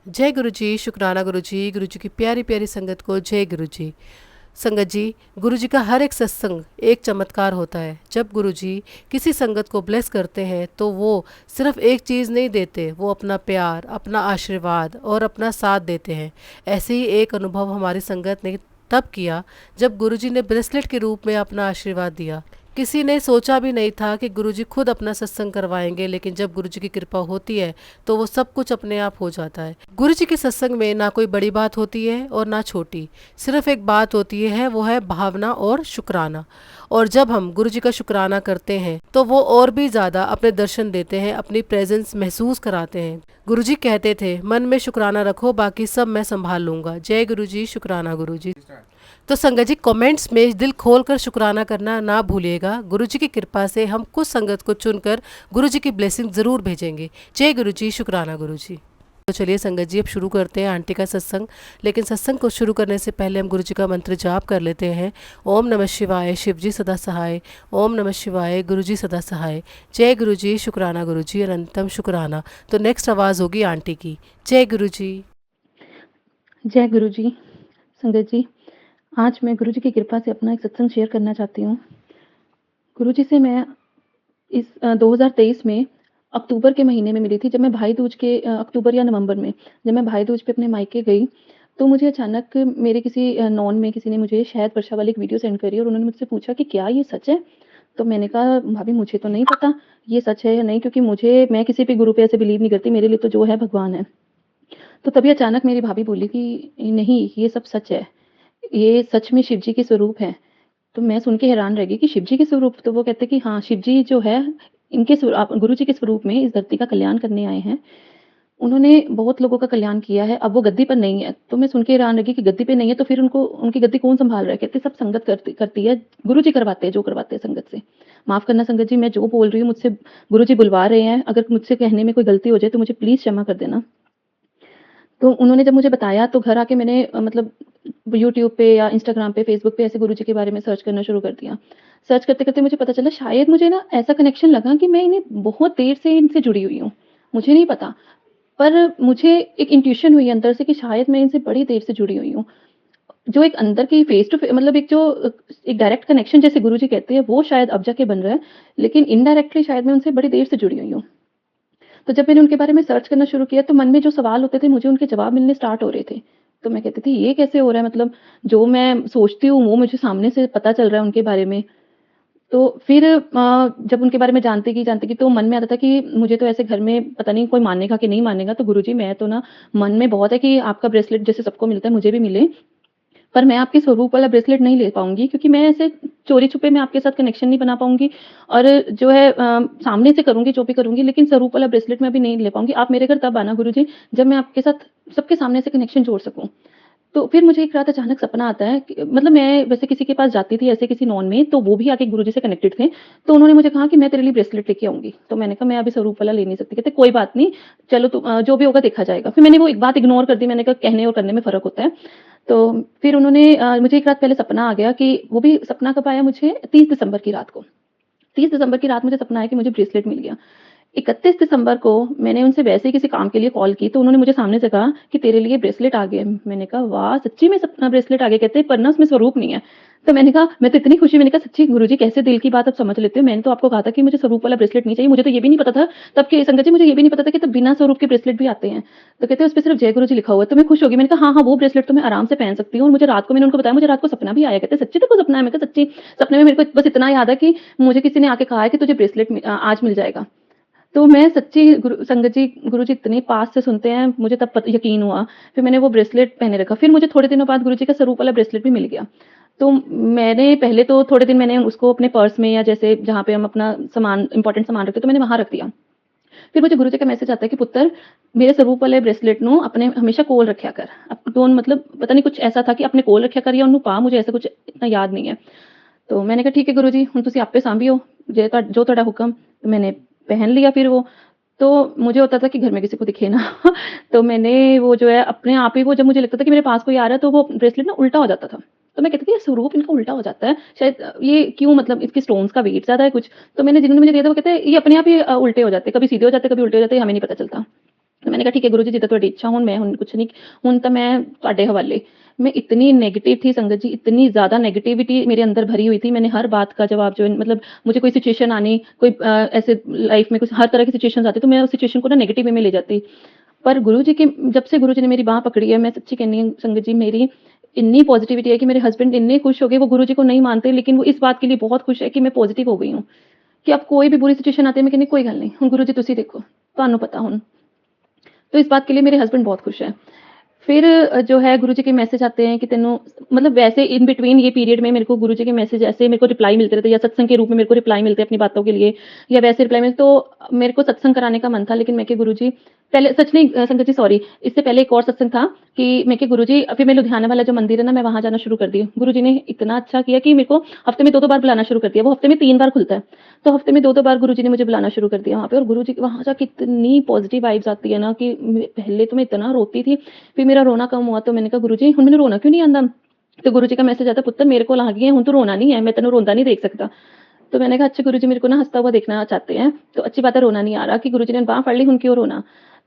जय गुरु जी, शुक्राना गुरु जी की प्यारी प्यारी संगत को जय गुरु जी। संगत जी, गुरु जी का हर एक सत्संग एक चमत्कार होता है। जब गुरु जी किसी संगत को ब्लेस करते हैं तो वो सिर्फ एक चीज़ नहीं देते, वो अपना प्यार, अपना आशीर्वाद और अपना साथ देते हैं। ऐसे ही एक अनुभव हमारी संगत ने तब किया जब गुरु जी ने ब्रेसलेट के रूप में अपना आशीर्वाद दिया। किसी ने सोचा भी नहीं था कि गुरुजी खुद अपना सत्संग करवाएंगे, लेकिन जब गुरुजी की कृपा होती है तो वो सब कुछ अपने आप हो जाता है। गुरुजी के सत्संग में ना कोई बड़ी बात होती है और ना छोटी, सिर्फ एक बात होती है, वो है भावना और शुक्राना। और जब हम गुरुजी का शुक्राना करते हैं तो वो और भी ज़्यादा अपने दर्शन देते हैं, अपनी प्रेजेंस महसूस कराते हैं। गुरुजी कहते थे, मन में शुक्राना रखो, बाकी सब मैं संभाल लूंगा। जय गुरुजी, शुक्राना गुरुजी। तो संगत जी, कमेंट्स में दिल खोल कर शुक्राना करना ना भूलिएगा। गुरु जी की कृपा से हम कुछ संगत को चुनकर गुरु जी की ब्लेसिंग ज़रूर भेजेंगे। जय गुरु जी, शुक्राना गुरु जी। तो चलिए संगत जी, अब शुरू करते हैं आंटी का सत्संग। लेकिन सत्संग को शुरू करने से पहले हम गुरु जी का मंत्र जाप कर लेते हैं। ओम नमः शिवाय, शिव जी सदा सहाय। ओम नमः शिवाय, गुरु जी सदा सहाय। जय गुरु जी, शुक्राना गुरु जी, अनंतम शुक्राना। तो नेक्स्ट आवाज़ होगी आंटी की। जय गुरु जी। जय गुरु जी। संगत जी, आज मैं गुरु जी की कृपा से अपना एक सत्संग शेयर करना चाहती हूँ। गुरु जी से मैं इस 2023 में अक्टूबर के महीने में मिली थी, जब मैं भाई दूज के अक्टूबर या नवंबर में जब मैं भाई दूज पे अपने मायके गई, तो मुझे अचानक मेरे किसी नॉन में किसी ने मुझे शहद वर्षा वाली एक वीडियो सेंड करी और उन्होंने मुझसे पूछा कि क्या ये सच है? तो मैंने कहा, भाभी मुझे तो नहीं पता ये सच है या नहीं, क्योंकि मैं किसी भी गुरु पे ऐसे बिलीव नहीं करती, मेरे लिए तो जो है भगवान है। तो तभी अचानक मेरी भाभी बोली कि नहीं, ये सब सच है। ये सच में शिव जी के स्वरूप हैं। तो मैं सुन के हैरान रह गई कि शिव जी के स्वरूप? तो वो कहते कि हाँ, शिव जी जो है इनके गुरु जी के स्वरूप में इस धरती का कल्याण करने आए हैं। उन्होंने बहुत लोगों का कल्याण किया है, अब वो गद्दी पर नहीं है। तो मैं सुन के हैरान रह गई कि गद्दी पे नहीं है तो फिर उनको उनकी गद्दी कौन सँभाल रहा है? कहते सब संगत करती है, गुरु जी करवाते हैं जो करवाते हैं संगत से। माफ़ करना संगत जी, मैं जो बोल रही हूँ मुझसे गुरु जी बुलवा रहे हैं, अगर मुझसे कहने में कोई गलती हो जाए तो मुझे प्लीज़ क्षमा कर देना। तो उन्होंने जब मुझे बताया तो घर आके मैंने मतलब यूट्यूब पे या इंस्टाग्राम पे, फ़ेसबुक पे ऐसे गुरुजी के बारे में सर्च करना शुरू कर दिया। सर्च करते-करते मुझे पता चला, शायद मुझे ना ऐसा कनेक्शन लगा कि मैं इन्हें बहुत देर से इनसे जुड़ी हुई हूँ। मुझे नहीं पता, पर मुझे एक इंट्यूशन हुई अंदर से कि शायद मैं इनसे बड़ी देर से जुड़ी हुई हूँ। जो एक अंदर की फ़ेस टू मतलब एक डायरेक्ट कनेक्शन जैसे गुरुजी कहते हैं, वो शायद अब जाके बन रहा है, लेकिन इनडायरेक्टली शायद मैं उनसे बड़ी देर से जुड़ी हुई हूँ। तो जब मैंने उनके बारे में सर्च करना शुरू किया तो मन में जो सवाल होते थे, मुझे उनके जवाब मिलने स्टार्ट हो रहे थे। तो मैं कहती थी, ये कैसे हो रहा है? मतलब जो मैं सोचती हूँ वो मुझे सामने से पता चल रहा है उनके बारे में। तो फिर जब उनके बारे में जानती गई तो मन में आता था कि मुझे तो ऐसे घर में पता नहीं कोई मानेगा कि नहीं मानेगा, तो गुरुजी मैं तो ना, मन में बहुत है कि आपका ब्रेसलेट जैसे सबको मिलता है मुझे भी मिले। पर मैं आपके स्वरूप वाला ब्रेसलेट नहीं ले पाऊँगी, क्योंकि मैं ऐसे चोरी-छुपे में आपके साथ कनेक्शन नहीं बना पाऊँगी और जो है सामने से करूँगी जो भी करूँगी, लेकिन स्वरूप वाला ब्रेसलेट मैं अभी नहीं ले पाऊँगी। आप मेरे घर तब आना गुरुजी, जब मैं आपके साथ सबके सामने से कनेक्शन जोड़ सकूँ। तो फिर मुझे एक रात अचानक सपना आता है कि मतलब मैं वैसे किसी के पास जाती थी ऐसे किसी नॉन में, तो वो भी आके गुरुजी से कनेक्टेड थे। तो उन्होंने मुझे कहा कि मैं तेरे लिए ब्रेसलेट लेके आऊँगी। तो मैंने कहा, मैं अभी स्वरूप वाला ले नहीं सकती। कहते कोई बात नहीं, चलो जो भी होगा देखा जाएगा। फिर मैंने वो एक बात इग्नोर कर दी, मैंने कहा कहने और करने में फ़र्क होता है। तो फिर उन्होंने मुझे एक रात पहले सपना आ गया कि वो भी सपना कब आया मुझे, 30 दिसंबर की रात को। 30 दिसंबर की रात मुझे सपना आया कि मुझे ब्रेसलेट मिल गया। 31 दिसंबर को मैंने उनसे वैसे ही किसी काम के लिए कॉल की, तो उन्होंने मुझे सामने से कहा कि तेरे लिए ब्रेसलेट आ गए। मैंने कहा, वाह! सच्ची में ब्रेसलेट आ गए? कहते पर ना उसमें स्वरूप नहीं है। तो मैंने कहा, मैं तो इतनी खुशी, मैंने कहा सच्ची गुरुजी कैसे दिल की बात आप समझ लेते हो? मैंने तो आपको कहा था कि मुझे स्वरूप वाला ब्रेसलेट नहीं चाहिए, मुझे तो ये भी नहीं पता था तब कि संगत जी, मुझे ये भी नहीं पता था कि तब बिना स्वरूप के ब्रेसलेट भी आते हैं। तो कहते हैं उसपे सिर्फ जय गुरुजी लिखा हुआ है। तो मैं खुश हो गई, मैंने कहा हाँ, हाँ, वो ब्रेसलेट तो मैं आराम से पहन सकती हूँ। और मुझे रात को मैंने उनको बताया, मुझे रात को सपना भी आया। कहते सच्ची तेरे को सपना है? मैं कहा सच्ची। सपने में मेरे को बस इतना याद है कि मुझे किसी ने आके कहा है कि तुझे ब्रेसलेट आज मिल जाएगा। तो मैं सच्ची संगत जी, गुरुजी इतने पास से सुनते हैं, मुझे तब यकीन हुआ। फिर मैंने वो ब्रेसलेट पहने रखा। फिर मुझे थोड़े दिनों बाद गुरुजी का स्वरूप वाला ब्रेसलेट भी मिल गया। तो मैंने पहले तो थोड़े दिन मैंने उसको अपने पर्स में या जैसे जहाँ पे हम अपना सामान इम्पोर्टेंट सामान रखते हैं, तो मैंने वहाँ रख दिया। फिर मुझे गुरुजी का मैसेज आता है कि पुत्र, मेरे स्वरूप वाले ब्रेसलेट नु अपने हमेशा कोल रखा कर। अब तो मतलब पता नहीं कुछ ऐसा था कि अपने कोल रखा कर या उन्हें पा, मुझे ऐसा कुछ इतना याद नहीं है। तो मैंने कहा ठीक है गुरुजी, हुण तुसीं आपे सांभियो, जो तुहाडा हुक्म। तो मैंने पहन लिया फिर वो। तो मुझे होता था कि घर में किसी को दिखे ना। तो मैंने वो जो है अपने आप ही, वो जब मुझे लगता था कि मेरे पास कोई आ रहा है तो वो ब्रेसलेट ना उल्टा हो जाता था। तो मैं कहती थी ये स्वरूप इनका उल्टा हो जाता है, शायद ये क्यों, मतलब इसके स्टोन्स का वेट ज़्यादा है कुछ। तो मैंने जिन्होंने मुझे दिया था वो कहते हैं ये अपने आप ही उल्टे हो जाते हैं, कभी सीधे हो जाते हैं, कभी उल्टे हो जाते हैं, हमें नहीं पता चलता। तो मैंने कहा ठीक है गुरु जी जिद्दां तुहाडी इच्छा हुण मैं हुण कुछ नहीं हुण तां मैं तुहाडे हवाले। मैं इतनी नेगेटिव थी संगत जी, इतनी ज़्यादा नेगेटिविटी मेरे अंदर भरी हुई थी, मैंने हर बात का जवाब जो है मतलब मुझे कोई सिचुएशन आनी, कोई ऐसे लाइफ़ में कुछ हर तरह की सिचुएशंस आती, तो मैं उस सिचुएशन को ना नेगेटिव वे में ले जाती। पर गुरुजी के जब से गुरुजी ने मेरी बाँह पकड़ी है, मैं सच्ची कहनी हूँ संगत जी मेरी इतनी पॉज़िटिविटी है कि मेरे हस्बैंड इतने खुश हो गए, वो गुरुजी को नहीं मानते लेकिन वो इस बात के लिए बहुत खुश है कि मैं पॉज़िटिव हो गई हूँ, कि अब कोई भी बुरी सिचुएशन आती है मैं कहनी कोई गल नहीं, हुण गुरुजी तुसीं देखो, तुहानू पता हुण। तो इस बात के लिए मेरे हस्बैंड बहुत खुश हैं। फिर जो है गुरुजी के मैसेज आते हैं कि तेनू मतलब वैसे इन बिटवीन ये पीरियड में मेरे को गुरुजी के मैसेज ऐसे मेरे को रिप्लाई मिलते रहते हैं या सत्संग के रूप में मेरे को रिप्लाई मिलते हैं अपनी बातों के लिए या वैसे रिप्लाई मिलते तो मेरे को सत्संग कराने का मन था लेकिन मैं कि गुरुजी पहले सच नहीं संगत जी सॉरी इससे पहले एक और सत्संग था कि मैं कि गुरुजी फिर मैं लुधियाना वाला जो मंदिर है ना मैं वहाँ जाना शुरू कर दी। गुरुजी ने इतना अच्छा किया कि मेरे को हफ्ते में 2-2 बार बुलाना शुरू कर दिया। वो हफ्ते में 3 बार खुलता है। तो हफ्ते में 2-2 बार गुरुजी ने मुझे बुलाना शुरू कर दिया वहाँ पे और गुरुजी वहाँ जाके इतनी पॉजिटिव वाइब्स आती है ना कि पहले तो मैं इतना रोती थी फिर मेरा रोना कम हुआ तो मैंने कहा गुरुजी हुण मैनू रोना क्यों नहीं आंदा? तो गुरुजी का मैसेज आता पुत्तर मेरे कोल आ गई है हुण तू रोना नहीं है मैं तेनू रोंदा नहीं देख सकता। तो मैंने कहा अच्छा गुरुजी मेरे को ना हँसता हुआ देखना चाहते हैं, तो अच्छी बात है रोना नहीं आ रहा कि गुरुजी ने बाँह फड़ ली हुण क्यों रोना?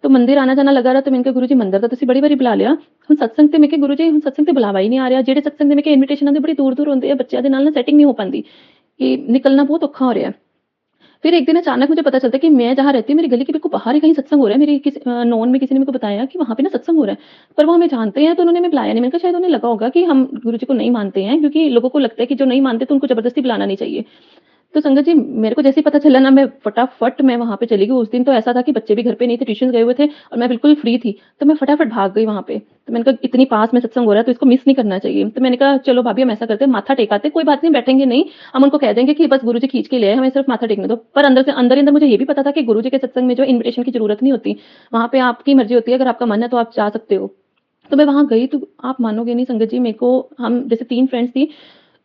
तो मंदिर आना-जाना लगा रहा तो मैंने कहा गुरुजी मंदिर तां तुसीं बड़ी वारी बुला लिया, हुण सत्संग ते मैं कहा गुरुजी हुण सत्संग ते बुलावा ही नहीं आ रिहा, ਜਿਹੜੇ सत्संग ਦੇ ਮੈਂ ਕਿਹਾ ਇਨਵੀਟੇਸ਼ਨ ਆਉਂਦੇ ਬੜੀ ਦੂਰ-ਦੂਰ ਹੁੰਦੇ ਆ, ਬੱਚਿਆਂ ਦੇ ਨਾਲ ਨਾ ਸੈਟਿੰਗ नहीं हो पांदी, कि निकलना बहुत औखा हो रहा है। फिर एक दिन अचानक मुझे पता चलता है कि मैं जहाँ रहती हूँ मेरी गली के बिल्कुल बाहर ही कहीं सत्संग हो रहा है। मेरी किसी नॉन में किसी ने मेरे को बताया कि वहाँ पे ना सत्संग हो रहा है। पर वो हमें जानते हैं तो उन्होंने हमें बुलाया नहीं। मैंने कहा शायद उन्हें लगा होगा कि हम गुरुजी को नहीं मानते हैं क्योंकि लोगों को लगता है कि जो नहीं मानते तो उनको ज़बरदस्ती बुलाना नहीं चाहिए। तो संगत जी मेरे को जैसे ही पता चला ना मैं फटाफट मैं वहाँ पे चली गई। उस दिन तो ऐसा था कि बच्चे भी घर पे नहीं थे, ट्यूशन्स गए हुए थे और मैं बिल्कुल फ्री थी। तो मैं फटाफट भाग गई वहाँ पे। तो मैंने कहा इतनी पास में सत्संग हो रहा है तो इसको मिस नहीं करना चाहिए। तो मैंने कहा चलो भाभी हम ऐसा करते हैं माथा टेकाते कोई बात नहीं बैठेंगे नहीं। हम उनको कह देंगे कि बस गुरुजी खींच के ले आए हमें सिर्फ माथा टेकने दो। पर अंदर से अंदर ही अंदर मुझे ये भी पता था कि गुरुजी के सत्संग में जो इन्विटेशन की ज़रूरत नहीं होती। वहाँ पे आपकी मर्ज़ी होती है, अगर आपका मन है तो आप जा सकते हो। तो मैं वहाँ गई तो आप मानोगे नहीं संगत जी मेरे को हम जैसे 3 फ्रेंड्स थी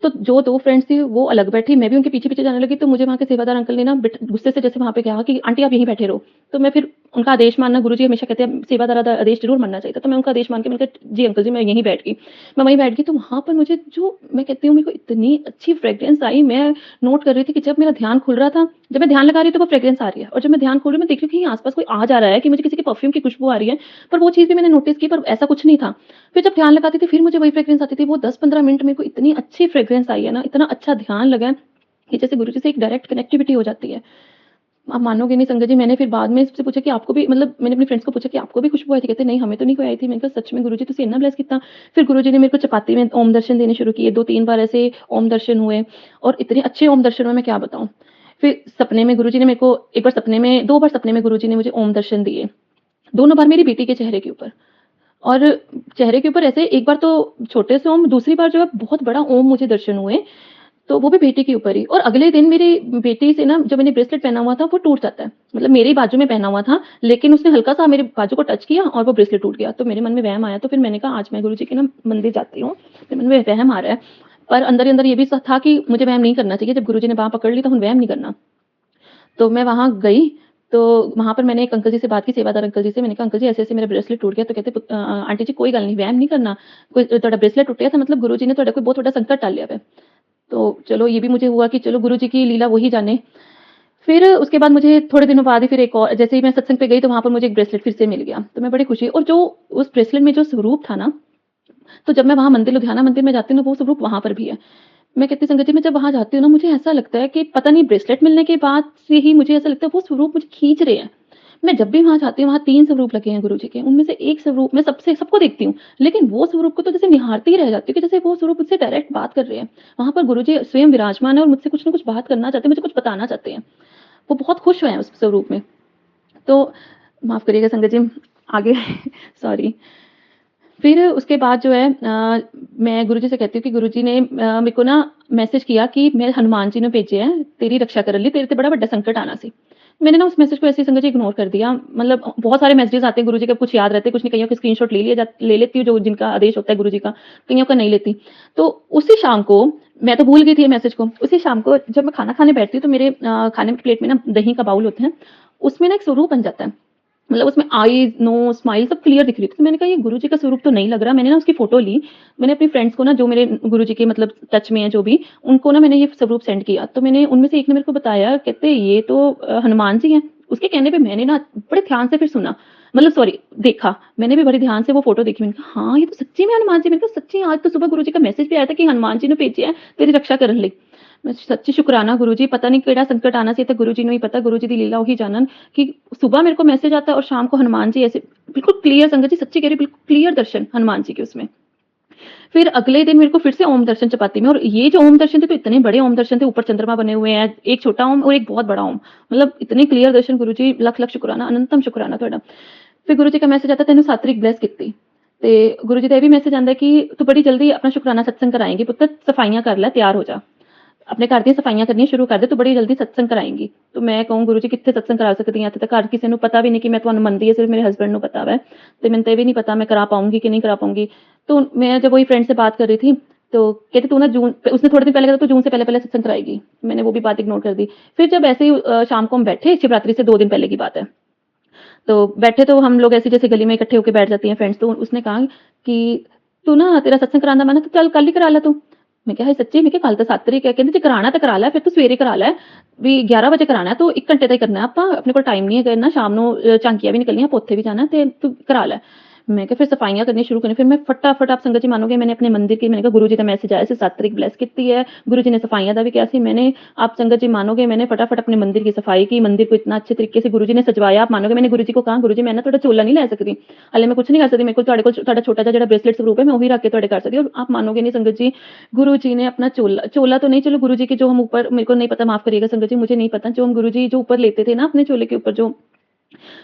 तो जो 2 फ्रेंड्स थी वो अलग बैठी, मैं भी उनके पीछे-पीछे जाने लगी तो मुझे वहाँ के सेवादार अंकल ने ना गुस्से से जैसे वहाँ पे कहा कि आंटी आप यहीं बैठे रहो। तो मैं फिर उनका आदेश मानना गुरुजी हमेशा कहते हैं सेवादार का आदेश ज़रूर मानना चाहिए था। तो मैं उनका आदेश मान के मैंने कहा जी अंकल जी मैं यहीं बैठ गई। मैं वहीं बैठ गई तो वहाँ पर मुझे जो मैं कहती हूँ मेरे को इतनी अच्छी फ्रेग्रेंस आई मैं नोट कर रही थी कि जब मेरा ध्यान खुल रहा था, जब मैं ध्यान लगा रही हूँ तो वो फ्रेग्रेंस आ रही है और जब मैं ध्यान खोल रही हूँ मैं देख रही हूँ कि आस-पास कोई आ जा रहा है कि मुझे किसी के परफ्यूम की खुशबू आ रही है। पर वो चीज़ भी मैंने नोटिस की पर ऐसा कुछ नहीं था। फिर जब ध्यान लगाती थी फिर मुझे वही फ्रेग्रेंस आती थी। वो 10-15 मिनट मेरे को इतनी अच्छी फ्रेग्रेंस आई है ना, इतना अच्छा ध्यान लगा है कि जैसे गुरुजी से एक डायरेक्ट कनेक्टिविटी हो जाती है। आप मानोगे नहीं संगत जी मैंने फिर बाद में इससे पूछा कि आपको भी मतलब मैंने अपनी फ्रेंड्स को पूछा कि आपको भी खुशबू आई थी? कहते नहीं हमें तो नहीं कोई आई थी। मैंने कहा सच में गुरुजी तुसीं इन्ना ब्लेस कित्ता। फिर गुरुजी ने मेरे को चपाती में ओम दर्शन देने शुरू किए। 2-3 बार ऐसे ओम दर्शन हुए और इतने अच्छे ओम दर्शन हुए मैं क्या बताऊँ। फिर सपने में गुरुजी ने मेरे को एक बार सपने में 2 बार सपने में गुरुजी ने मुझे ओम दर्शन दिए। दोनों बार मेरी बेटी के चेहरे के ऊपर। और चेहरे के ऊपर ऐसे एक बार तो छोटे से ओम, दूसरी बार जो है बहुत बड़ा ओम मुझे दर्शन हुए, तो वो भी बेटी के ऊपर ही और अगले दिन मेरी बेटी से ना जो मैंने ब्रेसलेट पहना हुआ था वो टूट जाता है। मतलब मेरे ही बाजू में पहना हुआ था, लेकिन उसने हल्का-सा मेरे बाजू को टच किया और वो ब्रेसलेट टूट गया। तो मेरे मन में वहम आया तो फिर मैंने कहा आज मैं गुरुजी के ना मंदिर जाती हूँ। फिर मन में वहम आ रहा है, पर अंदर ही अंदर ये भी था कि मुझे वहम नहीं करना चाहिए, जब गुरुजी ने बाँह पकड़ ली तो वहम नहीं करना। तो मैं वहाँ गई, तो वहाँ पर मैंने एक अंकल जी से बात की, सेवादार अंकल जी से। मैंने कहा, "अंकल जी, ऐसे-ऐसे मेरा ब्रेसलेट टूट गया।" तो कहते आंटी जी कोई गल नहीं, वहम नहीं करना। कोई तुहाडा ब्रेसलेट टुੱਟਿਆ ਤਾਂ मतलब गुरुजी ने तुहाडा कोई बहुत बड़ा संकट टाल लिया है। तो चलो ये भी मुझे हुआ कि चलो गुरुजी की लीला वो ही जाने। फिर उसके बाद मुझे थोड़े दिनों बाद ही फिर एक और जैसे ही मैं सत्संग पे गई तो वहाँ पर मुझे एक ब्रेसलेट फिर से मिल गया। तो मैं बड़ी खुशी और जो उस ब्रेसलेट में जो स्वरूप था ना, तो जब मैं वहाँ मंदिर लुधियाना मंदिर में जाती हूँ ना, वो स्वरूप वहाँ पर भी है। मैं कहती संगत जी मैं जब वहाँ जाती हूँ ना, मुझे ऐसा लगता है कि पता नहीं ब्रेसलेट मिलने के बाद से ही मुझे ऐसा लगता है वो स्वरूप मुझे खींच रहे हैं। मैं जब भी वहाँ जाती हूँ, वहाँ 3 स्वरूप लगे हैं गुरुजी के, उनमें से एक स्वरूप मैं सबको देखती हूँ, लेकिन वो स्वरूप को तो जैसे निहारती ही रह जाती हूँ कि जैसे वो स्वरूप मुझसे डायरेक्ट बात कर रहे हैं। वहाँ पर गुरुजी स्वयं विराजमान है और मुझसे कुछ न कुछ बात करना चाहते हैं, मुझे कुछ बताना चाहते हैं। वो बहुत खुश हुए हैं उस स्वरूप में। तो माफ़ करिएगा संगत जी, आगे सॉरी। फिर उसके बाद जो है मैं गुरुजी से कहती हूँ कि गुरुजी ने मेरे को ना मैसेज किया कि मैं हनुमान जी ने भेजे हैं तेरी रक्षा करने लिए, तेरे ते बड़ा बड़ा संकट आना सी। मैंने ना उस मैसेज को ऐसे ही संगत जी इग्नोर कर दिया। मतलब बहुत सारे मैसेजेस आते हैं गुरुजी के, कुछ याद रहते हैं, कुछ नहीं, कइयों के स्क्रीनशॉट ले लेती हूँ जो जिनका आदेश होता है गुरुजी का, कइयों का नहीं लेती। तो उसी शाम को मैं तो भूल गई थी ये मैसेज को। उसी शाम को जब मैं खाना खाने बैठती हूँ तो मेरे खाने की प्लेट में ना दही का बाउल होता है, उसमें ना एक स्वरूप बन जाता है। मतलब उसमें आईज़, नोज़, स्माइल सब क्लियर दिख रही थी। तो मैंने कहा ये गुरुजी का स्वरूप तो नहीं लग रहा। मैंने ना उसकी फ़ोटो ली। मैंने अपनी फ्रेंड्स को ना जो मेरे गुरुजी के मतलब टच में हैं जो भी, उनको ना मैंने ये स्वरूप सेंड किया। तो मैंने उनमें से एक ने मेरे को बताया कहते ये तो हनुमान जी हैं। उसके कहने पे मैंने ना बड़े ध्यान से फिर सुना। मतलब सॉरी देखा, मैंने भी बड़े ध्यान से वो फ़ोटो देखी, मैंने कहा हाँ, ये तो सच्ची में हनुमान जी, मैंने कहा सच्ची आज तो सुबह गुरुजी का मैसेज भी आया था कि हनुमान जी ने भेजे है तेरी रक्षा करन लई। मैं सच्ची शुकराना गुरुजी, पता नहीं केड़ा संकट आना सी ते गुरुजी ਨੂੰ ही पता, गुरुजी दी लीला ਉਹੀ जानन कि सुबह मेरे को मैसेज आता है और शाम को हनुमान जी ऐसे बिल्कुल क्लियर, संगत जी सच्ची कह रही हूँ, बिल्कुल क्लियर दर्शन हनुमान जी के उसमें। फिर अगले दिन मेरे को फिर से ओम दर्शन चपाती में, और ये जो ओम दर्शन थे तो इतने बड़े ओम दर्शन थे, ऊपर चंद्रमा बने हुए हैं, एक छोटा ओम और एक बहुत बड़ा ओम, मतलब इतने क्लियर दर्शन गुरुजी, लख लख शुकराना, अनंतम शुकराना ਤੁਹਾਡਾ। फिर गुरुजी का मैसेज आता ਤੈਨੂੰ 7 ਤਰੀਕ ਬਲੈਸ ਕੀਤੀ ਤੇ गुरुजी ਦਾ ਇਹ ਵੀ ਮੈਸੇਜ ਆਂਦਾ ਕਿ ਤੂੰ ਬੜੀ ਜਲਦੀ ਆਪਣਾ ਸ਼ੁਕਰਾਨਾ ਸਤਸੰਗ कराएंगी पुत्र, सफाइयां कर ले, तैयार हो जा, अपने घर ਦੀਆਂ ਸਫਾਈਆਂ ਕਰਨੀਆਂ ਸ਼ੁਰੂ ਕਰ ਦੇ, ਤੂੰ ਬੜੀ ਜਲਦੀ ਸਤਸੰਗ ਕਰਾਏਂਗੀ। तो मैं कहूँ गुरुजी कित्थे सत्संग करा सकदी हां, ਇੱਥੇ ਤਾਂ ਘਰ ਕਿਸੇ ਨੂੰ पता भी नहीं कि मैं ਤੁਹਾਨੂੰ ਮੰਨਦੀ ਹਾਂ, सिर्फ मेरे हस्बैंड ਨੂੰ पता ਵਾ ਤੇ ਮੈਨੂੰ ਤਾਂ ਇਹ भी नहीं पता मैं करा पाऊंगी कि नहीं करा पाऊंगी। तो मैं जब वही फ्रेंड से बात कर रही थी तो कहते तू ना जून, उसने थोड़े दिन पहले कहा तू जून से पहले सत्संग कराएगी, मैंने वो भी बात इग्नोर कर दी। फिर जब ऐसे ही शाम को हम बैठे, शिवरात्रि से 2 दिन पहले की बात है, तो बैठे तो हम लोग ऐसे जैसे गली में इकट्ठे होके बैठ जाती हैं फ्रेंड्स, तो उसने कहा कि तू ना तेरा सत्संग कराने मन है तो चल कल ही करा ला तू। मैं कहा सच्ची, मैं कल तो 7 तरीक है, कहते जे कराना तो करा लै, फिर तू सवेरे करा लै भी 11 बजे कराना है, तो 1 घंटे ਦਾ ਹੀ करना है, ਆਪਾਂ अपने को टाइम नहीं है करना, शाम ਨੂੰ ਝਾਂਕੀਆਂ भी निकलनी, ਆਪਾਂ ਉੱਥੇ भी जाना ਤੇ तू करा लै। मैं कहा फिर सफाइयां करनी शुरू करी, फिर मैं फटाफट, आप संगत जी मानोगे, मैंने अपने मंदिर की, मैंने कहा गुरु जी का मैसेज आया 7 तरीक ब्लैस की है, गुरु जी ने सफाइयां का भी किया सी, मैंने, आप संगत जी मानोगे, मैंने फटाफट अपने मंदिर की सफाई की, मंदिर को इतना अच्छे तरीके से गुरु जी ने सजवाया, आप मानोगे, मैंने गुरु जी को कहा गुरु जी मैं ना थोड़ा चोला नहीं लै सकती, हले मैं कुछ नहीं कर सकती, मेरे को थोड़ा छोटा सा जो ब्रेसलेट स्वरूप है मैं वही रख के थोड़े कर सकती, और आप मानोगे नहीं संगत जी, गुरु जी ने अपना चोला, चोला तो नहीं, चलो गुरु जी के जो हम ऊपर, मेरे को नहीं पता, माफ करिएगा संगत जी, मुझे नहीं पता, जो हम गुरु जी जो ऊपर लेते थे ना अपने चोले के ऊपर जो,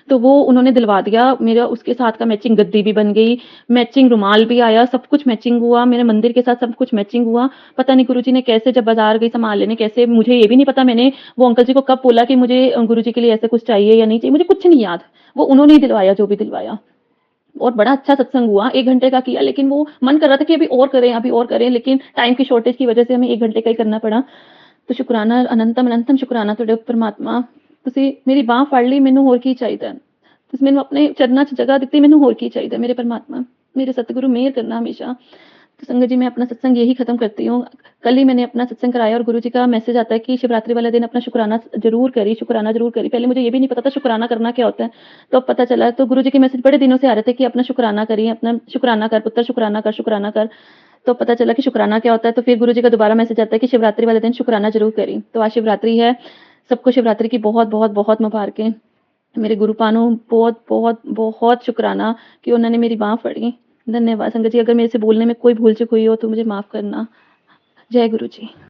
तो वो उन्होंने दिलवा दिया मेरा, उसके साथ का मैचिंग गद्दी भी बन गई, मैचिंग रुमाल भी आया, सब कुछ मैचिंग हुआ, मेरे मंदिर के साथ सब कुछ मैचिंग हुआ। पता नहीं गुरुजी ने कैसे, जब बाजार गई सामान लेने, कैसे, मुझे ये भी नहीं पता मैंने वो अंकल जी को कब बोला कि मुझे गुरुजी के लिए ऐसा कुछ चाहिए या नहीं चाहिए, मुझे कुछ नहीं याद, वो उन्होंने ही दिलवाया जो भी दिलवाया। और बड़ा अच्छा सत्संग हुआ, 1 घंटे का किया, लेकिन वो मन कर रहा था कि अभी और करें, लेकिन टाइम की शॉर्टेज की वजह से हमें 1 घंटे का ही करना पड़ा। तो शुकराना, अनंतम अनंतम शुकराना ਤੁਹਾਡੇ परमात्मा, ਤੁਸੀਂ ਮੇਰੀ ਬਾਂਹ ਫੜ ਲਈ, ਮੈਨੂੰ ਹੋਰ ਕੀ ਚਾਹੀਦਾ, ਤੁਸੀਂ ਮੈਨੂੰ ਆਪਣੇ ਚਰਨਾਂ 'ਚ ਜਗ੍ਹਾ ਦਿੱਤੀ, ਮੈਨੂੰ ਹੋਰ ਕੀ ਚਾਹੀਦਾ मेरे परमात्मा, मेरे सतगुरु मेहर करना हमेशा। तो संगत जी मैं अपना सत्संग यही खत्म करती हूँ। कल ही मैंने अपना सत्संग कराया और गुरु जी का मैसेज आता है कि शिवरात्रि वाले दिन अपना शुकराना जरूर करी, शुकराना जरूर करी। पहले मुझे ये भी नहीं पता था शुकराना करना क्या होता है, तो अब पता चला। तो गुरु जी के मैसेज बड़े दिनों से आ रहे थे कि अपना शुकराना करिए, अपना शुकराना कर पुत्र, शुकराना कर, शुकराना कर। तो पता चला कि शुकराना क्या होता है। तो फिर गुरु जी का दोबारा मैसेज आता है कि शिवरात्रि वाले दिन शुकराना जरूर करी। तो आज शिवरात्रि है, सबको शिवरात्रि की बहुत बहुत बहुत मुबारकें। मेरे गुरु पानो बहुत बहुत बहुत शुकराना कि उन्होंने मेरी बाँह फड़ी। धन्यवाद संगत जी, अगर मेरे से बोलने में कोई भूल चूक हुई हो तो मुझे माफ़ करना। जय गुरु जी।